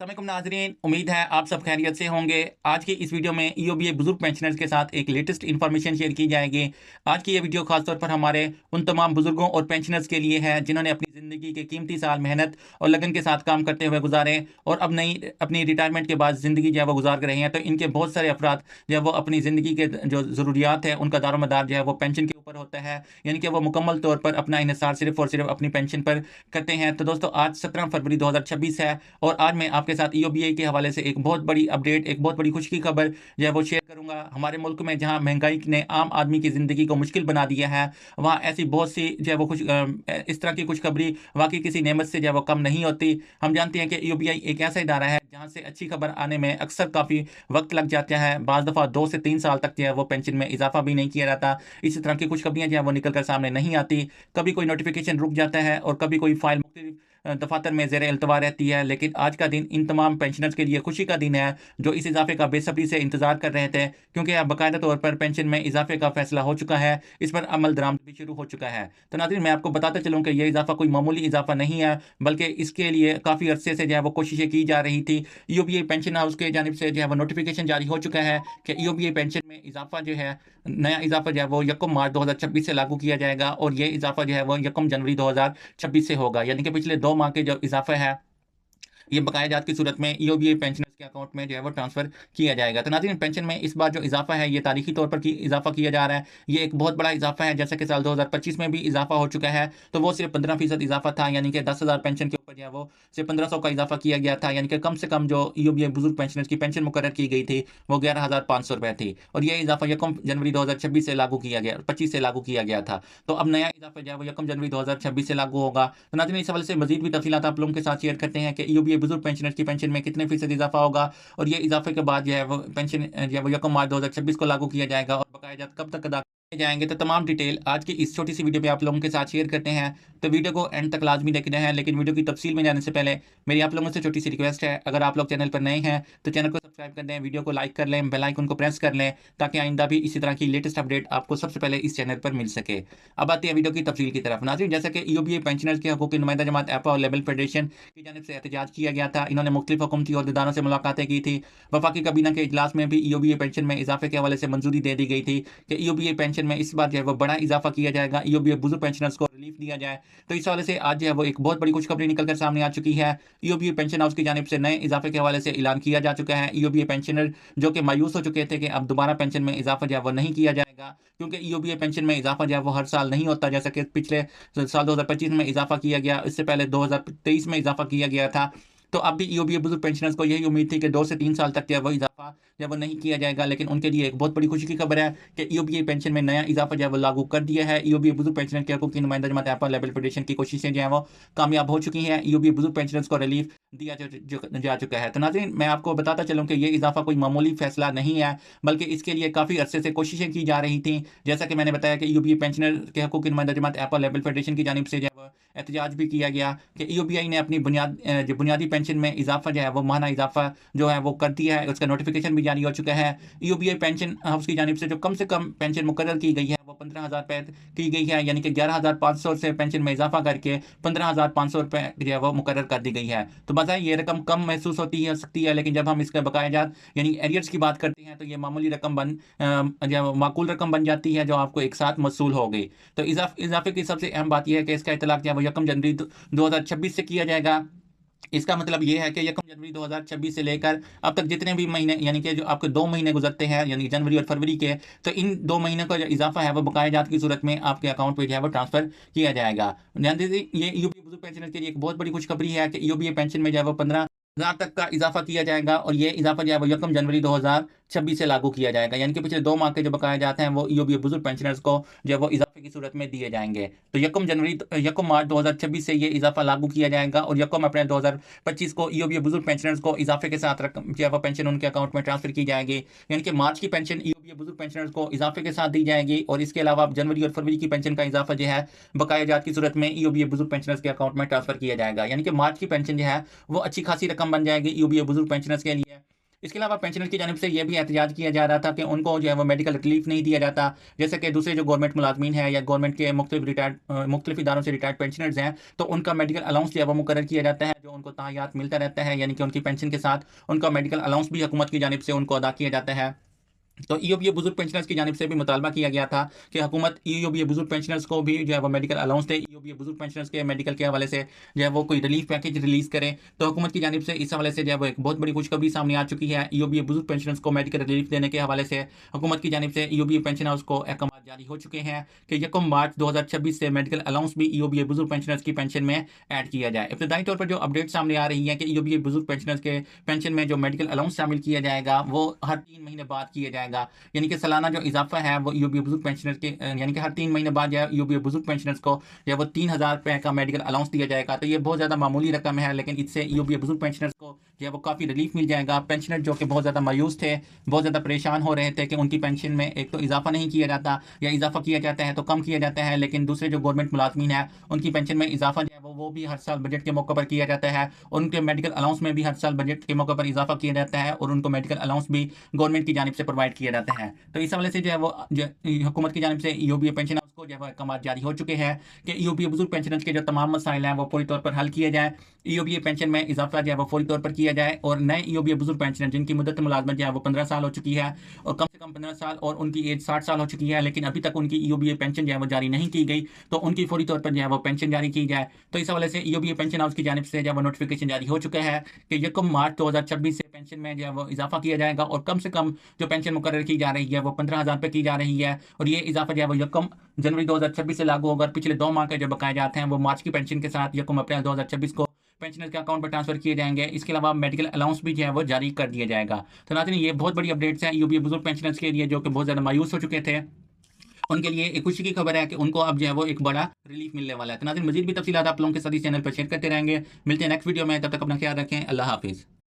अस्सलामुअलैकुम नाजरीन, उम्मीद है आप सब खैरियत से होंगे। आज की इस वीडियो में ईओबीए बुजुर्ग पेंशनर्स के साथ एक लेटेस्ट इन्फॉर्मेशन शेयर की जाएगी। आज की ये वीडियो खासतौर पर हमारे उन तमाम बुजुर्गों और पेंशनर्स के लिए है जिन्होंने अपनी ज़िंदगी के कीमती साल मेहनत और लगन के साथ काम करते हुए गुजारे और अब नई अपनी रिटायरमेंट के बाद ज़िंदगी जो है वो गुजार रहे हैं। तो इनके बहुत सारे अफराद जो है वो अपनी ज़िंदगी के जो ज़रूरियात है उनका दारोमदार जो है वो पेंशन के ऊपर होता है, यानी कि वो मुकम्मल तौर पर अपना इन्हिसार सिर्फ और सिर्फ अपनी पेंशन पर करते हैं। तो दोस्तों, आज 17 फरवरी 2026 है और आज मैं आपके साथ ईओबीआई के हवाले से एक बहुत बड़ी अपडेट, एक बहुत बड़ी खुशी की खबर जो है वो शेयर करूंगा। हमारे मुल्क में जहां महंगाई ने आम आदमी की ज़िंदगी को मुश्किल बना दिया है, वहां ऐसी बहुत सी जो है वो इस तरह की खुशखबरी वाकई किसी नेमत से जो है वो कम नहीं होती। हम जानते हैं कि ईओबीआई एक ऐसा इदारा है जहां से अच्छी खबर आने में अक्सर काफ़ी वक्त लग जाता है। बाज़ दफ़ा 2 से 3 साल तक जो है वो पेंशन में इजाफा भी नहीं किया जाता। इसी तरह की खुशखबरियाँ जो है वो निकल कर सामने नहीं आती। कभी कोई नोटिफिकेशन रुक जाता है और कभी कोई फाइल मुख्तलिफ दफातर में ज़ेर अल्तवा रहती है। लेकिन आज का दिन इन तमाम पेंशनर्स के लिए खुशी का दिन है जो इस इजाफे का बेसब्री से इंतजार कर रहे थे, क्योंकि अब बाकायदा तौर पर पेंशन में इजाफे का फैसला हो चुका है। इस पर अमल दरामद भी शुरू हो चुका है। तो नाज़रीन, मैं आपको बताता चलूँ कि यह इजाफा कोई मामूली इजाफा नहीं है, बल्कि इसके लिए काफ़ी अरसे से जो है वो कोशिशें की जा रही थी। ईओबीआई पेंशन हाउस के जानिब से जो है वो नोटिफिकेशन जारी हो चुका है कि ईओबीआई पेंशन में इजाफा जो है, नया इजाफा जो है वो 1 मार्च 2026 से लागू किया जाएगा और ये इजाफा जो है वो 1 जनवरी 2026 से होगा। यानी कि पिछले 2 माह के जो इजाफा है, ये बकाया जात की सूरत में ईओबीआई पेंशनर्स के अकाउंट में जो है वो ट्रांसफर किया जाएगा। तो नाज़रीन, पेंशन में इस बार जो इजाफा है ये तारीखी तौर पर इजाफा किया जा रहा है। ये एक बहुत बड़ा इजाफा है। जैसा कि साल 2025 में भी इजाफा हो चुका है, तो वो सिर्फ 15% इजाफा था, यानी कि 10,000 पेंशन के ऊपर जो है वो सिर्फ 1500 का इजाफा किया गया था। यानी कि कम से कम जो ईओबीआई बुजुर्ग पेंशनर्स की पेंशन मुकर्रर की गई थी वो 11,500 रुपये थी और ये इजाफा 1 जनवरी 2026 से लागू किया गया 25 से लागू किया गया था। तो अब नया इजाफा जो है वो 1 जनवरी 2026 से लागू होगा। तो नाज़रीन, इस हवाले से मजीद भी तफसीलात आप लोगों के साथ शेयर करते हैं कि ईओबीआई बुजुर्ग पेंशनर्स की पेंशन में कितने फीसद इजाफा होगा और ये इजाफे के बाद जो है वो पेंशन जो है वो 1 मार्च 2026 को लागू किया जाएगा और बकाया जात कब तक अदा किए जाएंगे। तो तमाम डिटेल आज की इस छोटी सी वीडियो में आप लोगों के साथ शेयर करते हैं। तो वीडियो को एंड तक लाजमी देखना है, लेकिन वीडियो की तफसील में जाने से पहले मेरी आप लोगों से छोटी सी रिक्वेस्ट है, अगर आप लोग चैनल पर नए हैं तो चैनल को सब्सक्राइब कर लें, वीडियो को लाइक कर लें, बेल आइकन को प्रेस कर लें, ताकि आइंदा भी इसी तरह की लेटेस्ट अपडेट आपको सबसे पहले इस चैनल पर मिल सके। अब आते हैं वीडियो की तफसील की तरफ। नाज़रीन, जैसा कि ईओबीआई पेंशनर्स के हकूक़ की नुमाइंदा जमात एपा और लेबल फेडरेशन की जानिब से एहतजाज किया गया था। इन्होंने मुख्तलिफ हुकूमती अहदेदारों से मुलाकातें की थी। वफाकी काबीना के इजलास में भी ईओबीआई पेंशन में इजाफे के हवाले से मंजूरी दे दी गई थी कि ईओबीआई पेंशन में इस बार जो है वो बड़ा इजाफा किया जाएगा, ईओबीआई बुजुर्ग पेंशनर्स को रिलीफ दिया जाए। तो इस हवाले से आज जो है वो एक बहुत बड़ी खुशखबरी निकल कर सामने आ चुकी है। ईओबीआई पेंशन हाउस की जानिब से नए इजाफे के हवाले से ऐलान किया जा चुका है। ईओबीआई पेंशनर जो कि मायूस हो चुके थे कि अब दोबारा पेंशन में इजाफा जो है वो नहीं किया जाएगा, क्योंकि ईओबीआई पेंशन में इजाफा जो है वो हर साल नहीं होता। जैसा कि पिछले साल 2025 में इजाफा किया गया, इससे पहले 2023 में इजाफा किया गया था। तो अब भी ईओबीआई बुजुर्ग पेंशनर्स को यही उम्मीद थी कि 2 से 3 साल तक जो है वो इजाफा जो है वो नहीं किया जाएगा, लेकिन उनके लिए एक बहुत बड़ी खुशी की खबर है कि ईओबीआई पेंशन में नया इजाफा जो है वो लागू कर दिया है। ईओबीआई बुजुर्ग पेंशनर के हकूक़ की नुमाइंदा जमात एपा लेबल फेडरेशन की कोशिशें जो है वो कामयाब हो चुकी हैं। ईओबीआई बुजुर्ग पेंशनर्स को रिलीफ दिया जा चुका है। तो नाज़रीन, मैं आपको बताता चलूँ कि ये इजाफा कोई मामूली फैसला नहीं है, बल्कि इसके लिए काफ़ी अरसे से कोशिशें की जा रही थी। जैसा कि मैंने बताया कि ईओबीआई पेंशनर के हकूक़ की नुमाइंदा जमात एपा लेबल फेडरेशन की जानिब से जो है वो एहतजाज भी किया गया कि ईओबीआई ने अपनी जो बुनियादी पेंशन में इजाफा जो है वो माहाना इजाफा जो है वो कर दिया है। उसका नोटिफिकेशन भी जारी हो चुका है। ईओबीआई पेंशन हाउस की जानिब से जो कम से कम पेंशन मुकर्रर की गई है वो 15,000 रुपये की गई है, यानी कि 11,500 से पेंशन में इजाफा करके 15,500 रुपये जो है वो मुकर्रर कर दी गई है। तो बताएं, ये रकम कम महसूस होती है सकती है, लेकिन जब हम इसका बकाया जात यानी एरियर्स की बात करते हैं तो ये मामूली रकम जो है माकूल रकम बन जाती है जो आपको एक साथ मसूल हो गई। तो इजाफे की सबसे अहम बात यह है कि इसका इतलाक जो है वो 1 जनवरी 2026 से किया जाएगा। इसका मतलब ये है कि 1 जनवरी 2026 से लेकर अब तक जितने भी महीने, यानी कि जो आपके 2 महीने गुजरते हैं, यानी जनवरी और फरवरी के, तो इन 2 महीनों का जो इजाफा है वो बकाया जात की सूरत में आपके अकाउंट पे जो है वो ट्रांसफर किया जाएगा। ध्यान दीजिए, ये ईओबीआई बुजुर्ग पेंशनर के लिए एक बहुत बड़ी खुशखबरी है कि ईओबीआई पेंशन में जो है वो 15,000 तक का इजाफा किया जाएगा और ये इजाफा जो है वो 1 जनवरी 2026 से लागू किया जाएगा। यानी कि पिछले 2 माह के जो बकाया जाते हैं वो ईओबीआई बुजुर्ग पेंशनर्स को जो है वो इजाफे की सूरत में दिए जाएंगे। तो 1 मार्च 2026 से ये इजाफा लागू किया जाएगा और 1 अप्रैल 2025 को ईओबीआई बुजुर्ग पेंशनर्स को इजाफे के साथ रकम जो है वो पेंशन उनके अकाउंट में ट्रांसफर की जाएगी। यानी कि मार्च की पेंशन ईओबीआई बुजुर्ग पेंशनर्स को इजाफे के साथ दी जाएगी और इसके अलावा जनवरी और फरवरी की पेंशन का इजाफा जो है बकाया जात की सूरत में ईओबीआई बुजुर्ग पेंशनर्स के अकाउंट में ट्रांसफर किया जाएगा। यानी कि मार्च की पेंशन जो है वो अच्छी खासी रकम बन जाएगी ईओबीआई बुजुर्ग पेंशनर्स के लिए। इसके अलावा पेंशनर की जानिब से यह भी एहतजाज किया जा रहा था कि उनको जो है वो मेडिकल रिलीफ नहीं दिया जाता, जैसे कि दूसरे जो गवर्नमेंट मुलाजमीन है या गवर्नमेंट के मुख्तलिफ इदारों से रिटायर्ड पेंशनर्स हैं, तो उनका मेडिकल अलाउंस जो है वो मुकर्रर किया जाता है, जो उनको तायात मिलता रहता है, यानी कि उनकी पेंशन के साथ उनका मेडिकल अलाउंस भी हुकूमत की जानिब से उनको अदा किया जाता है। तो ईओबीए बुजुर्ग पेंशनर्स की जानिब से भी मुतालबा किया गया था कि हुकूमत ईओबीए बुजुर्ग पेंशनर्स को भी जो है वो मेडिकल अलाउंस दे, ईओबीए बुजुर्ग पेंशनर्स के मेडिकल के हवाले से जो है वो कोई रिलीफ पैकेज रिलीज करे। तो हुकूमत की जानिब से इस हवाले से जो है वो एक बहुत बड़ी खुशखबरी सामने आ चुकी है। ईओबीए बुजुर्ग पेंशनर्स को मेडिकल रिलीफ देने के हवाले से हुकूमत की जानिब से ईओबीए पेंशन हाउस को अहकाम जारी हो चुके हैं कि 1 मार्च 2026 से मेडिकल अलाउंस भी ईओबीए बुजुर्ग पेंशनर्स की पेंशन में ऐड किया जाए। इब्तदाई तौर पर जो अपडेट सामने आ रही है कि ईओबीए बुजुर्ग पेंशनर्स के पेंशन में जो मेडिकल अलाउंस शामिल किया जाएगा वो हर 3 महीने बाद किया जाएगा, यानी कि सालाना जो इजाफा है वो ईओबीए बुजुर्ग पेंशनर्स के यानी कि हर 3 महीने बाद जो ईओबीए बुजुर्ग पेंशनर्स को जो वो 3,000 रुपये का मेडिकल अलाउंस दिया जाएगा। तो ये बहुत ज़्यादा मामूली रकम है, लेकिन इससे ईओबीए बुजुर्ग पेंशनर्स को जो है वो काफ़ी रिलीफ मिल जाएगा। पेंशनर जो कि बहुत ज़्यादा मायूस थे, बहुत ज़्यादा परेशान हो रहे थे कि उनकी पेंशन में एक तो इजाफा नहीं किया जाता, या इजाफा किया जाता है तो कम किया जाता है, लेकिन दूसरे जो गवर्नमेंट मुलाजमीन है उनकी पेंशन में इजाफा जो है वो भी हर साल बजट के मौके पर किया जाता है, उनके मेडिकल अलाउंस में भी हर साल बजट के मौके पर इजाफा किया जाता है, और उनको मेडिकल अलाउंस भी गवर्नमेंट की जानिब से प्रोवाइड किया जाता है। तो इस हवाले से जो है वो हुकूमत की जानिब से ईओबीए पेंशन हाउस को जो है अहकाम जारी हो चुके हैं कि ईओबीए बुजुर्ग पेंशनर्स के जो तमाम मसाइल हैं वो पूरी तौर पर हल किए जाए, ईओबीए पेंशन में इजाफा जो है वो फौरी तौर पर किया जाए, और नए ईओबीए बुजुर्ग पेंशनर जिनकी मुद्दत मुलाजमत जो है वो 15 साल हो चुकी है, और कम से कम 15 साल, और उनकी एज 60 साल हो चुकी है, लेकिन अभी तक उनकी ईओबीए पेंशन जो है वो जारी नहीं की गई, तो उनकी फौरी तौर पर जो है वो पेंशन जारी की जाए। तो इस हवाले से ईओबीए पेंशन हाउस की जानिब से जो है वो नोटिफिकेशन जारी हो चुका है कि 1 मार्च 2026 से पेंशन में जो है वो इजाफा किया जाएगा, और कम से कम जो पेंशन मुकर्रर की जा रही है वो 15,000 रुपये की जा रही है, और ये इजाफा जो है वो 1 जनवरी 2026 से लागू होगा। पिछले 2 माह के जो बकाए जाते हैं वो मार्च की पेंशन के साथ 1 अप्रैल 2026 को पेंशनर के अकाउंट पर ट्रांसफर किए जाएंगे। इसके अलावा मेडिकल अलाउंस भी जो है वो जारी कर दिया जाएगा। तो नाज़रीन, ये बहुत बड़ी अपडेट्स हैं ईओबीए बुजुर्ग पेंशनर्स के लिए जो कि बहुत ज़्यादा मायूस हो चुके थे, उनके लिए एक खुशी की खबर है कि उनको अब जो है वो एक बड़ा रिलीफ मिलने वाला है। तो नाज़रीन, मजीद भी तफसीलात आप लोगों के साथ इस चैनल पर शेयर करते रहेंगे। मिलते हैं नेक्स्ट वीडियो में, तब तक अपना ख्याल रखें। अल्लाह हाफिज़।